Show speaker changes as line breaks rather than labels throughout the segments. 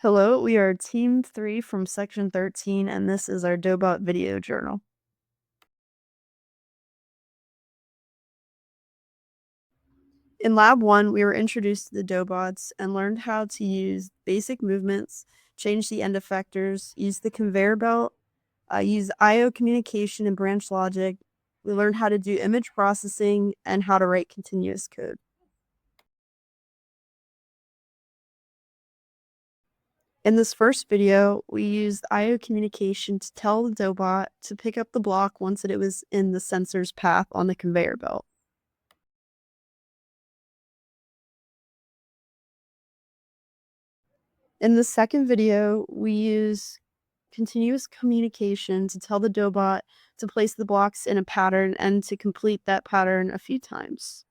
Hello, we are Team 3 from Section 13, and this is our Dobot video journal. In Lab 1, we were introduced to the Dobots and learned how to use basic movements, change the end effectors, use the conveyor belt, use I/O communication and branch logic. We learned how to do image processing and how to write continuous code. In this first video, we used I/O communication to tell the Dobot to pick up the block once it was in the sensor's path on the conveyor belt. In the second video, we use continuous communication to tell the Dobot to place the blocks in a pattern and to complete that pattern a few times.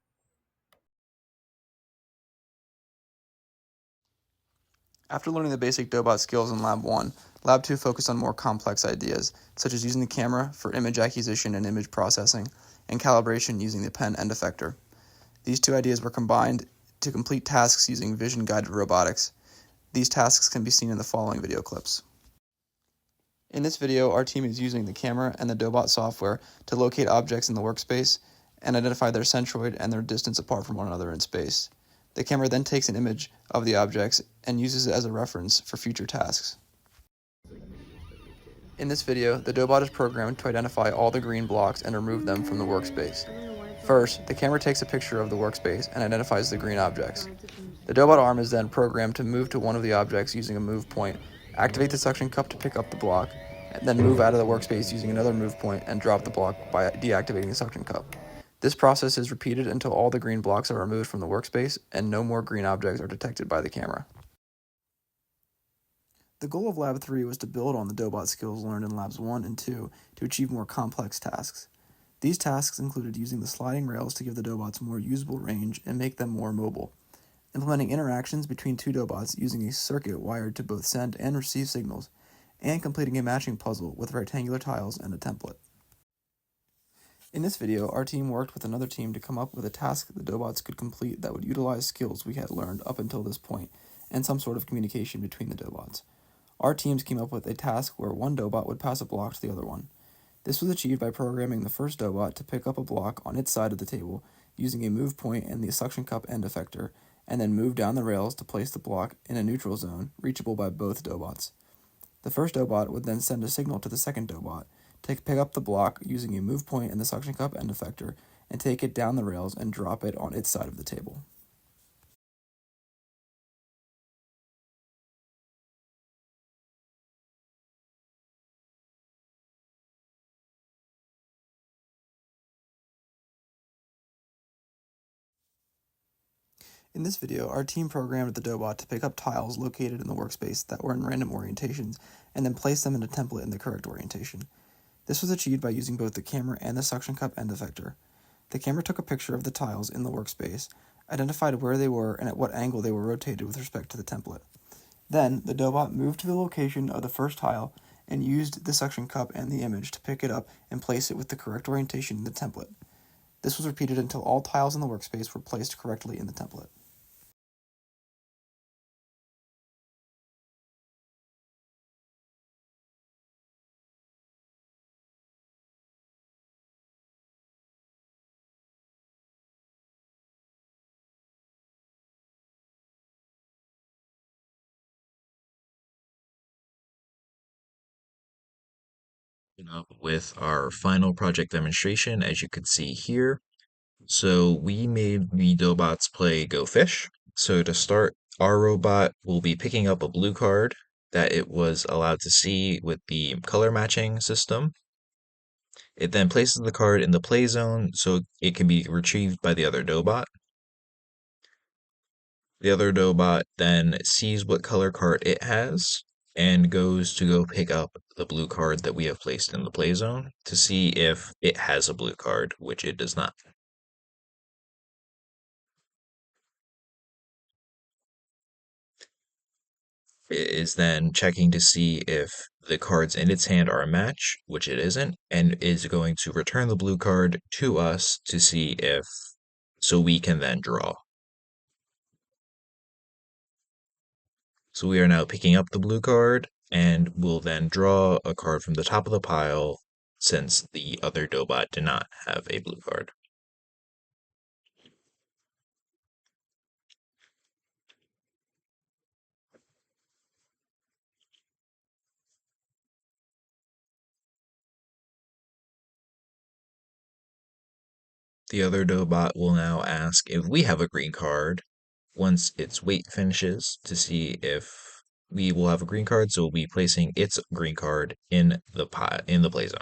After learning the basic Dobot skills in Lab 1, Lab 2 focused on more complex ideas, such as using the camera for image acquisition and image processing, and calibration using the pen end effector. These two ideas were combined to complete tasks using vision-guided robotics. These tasks can be seen in the following video clips. In this video, our team is using the camera and the Dobot software to locate objects in the workspace and identify their centroid and their distance apart from one another in space. The camera then takes an image of the objects and uses it as a reference for future tasks. In this video, the Dobot is programmed to identify all the green blocks and remove them from the workspace. First, the camera takes a picture of the workspace and identifies the green objects. The Dobot arm is then programmed to move to one of the objects using a move point, activate the suction cup to pick up the block, and then move out of the workspace using another move point and drop the block by deactivating the suction cup. This process is repeated until all the green blocks are removed from the workspace and no more green objects are detected by the camera. The goal of Lab 3 was to build on the Dobot skills learned in Labs 1 and 2 to achieve more complex tasks. These tasks included using the sliding rails to give the Dobots more usable range and make them more mobile, implementing interactions between two Dobots using a circuit wired to both send and receive signals, and completing a matching puzzle with rectangular tiles and a template. In this video, our team worked with another team to come up with a task the Dobots could complete that would utilize skills we had learned up until this point, and some sort of communication between the Dobots. Our teams came up with a task where one Dobot would pass a block to the other one. This was achieved by programming the first Dobot to pick up a block on its side of the table using a move point and the suction cup end effector, and then move down the rails to place the block in a neutral zone reachable by both Dobots. The first Dobot would then send a signal to the second Dobot to pick up the block using a move point and the suction cup end effector and take it down the rails and drop it on its side of the table. In this video, our team programmed the Dobot to pick up tiles located in the workspace that were in random orientations and then place them in a template in the correct orientation. This was achieved by using both the camera and the suction cup end effector. The camera took a picture of the tiles in the workspace, identified where they were and at what angle they were rotated with respect to the template. Then, the Dobot moved to the location of the first tile and used the suction cup and the image to pick it up and place it with the correct orientation in the template. This was repeated until all tiles in the workspace were placed correctly in the template.
Up with our final project demonstration, as you can see here. So we made the Dobots play Go Fish. So to start, our robot will be picking up a blue card that it was allowed to see with the color matching system. It then places the card in the play zone so it can be retrieved by the other Dobot. The other Dobot then sees what color card it has and goes to go pick up the blue card that we have placed in the play zone to see if it has a blue card, which it does not. It is then checking to see if the cards in its hand are a match, which it isn't, and is going to return the blue card to us to see if, so we can then draw. So we are now picking up the blue card, and we'll then draw a card from the top of the pile since the other Dobot did not have a blue card. The other Dobot will now ask if we have a green card once its wait finishes to see if we will have a green card, so we'll be placing its green card in the play zone.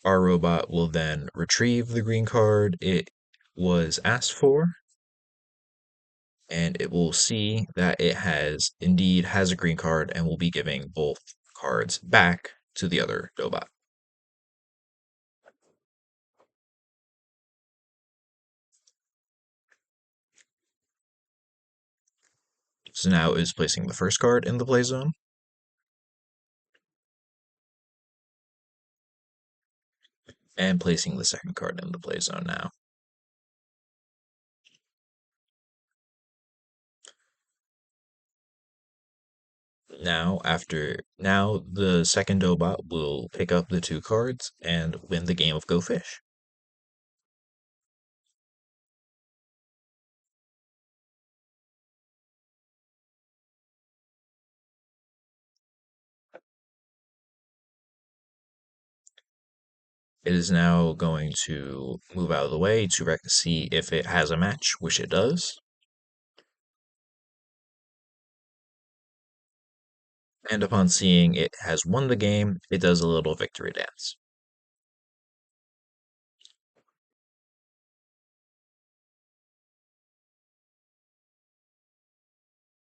Our robot will then retrieve the green card it was asked for, and it will see that it indeed has a green card and will be giving both cards back to the other Dobot. So now it is placing the first card in the play zone and placing the second card in the play zone now. Now the second Dobot will pick up the two cards and win the game of Go Fish. It is now going to move out of the way to see if it has a match, which it does. And upon seeing it has won the game, it does a little victory dance.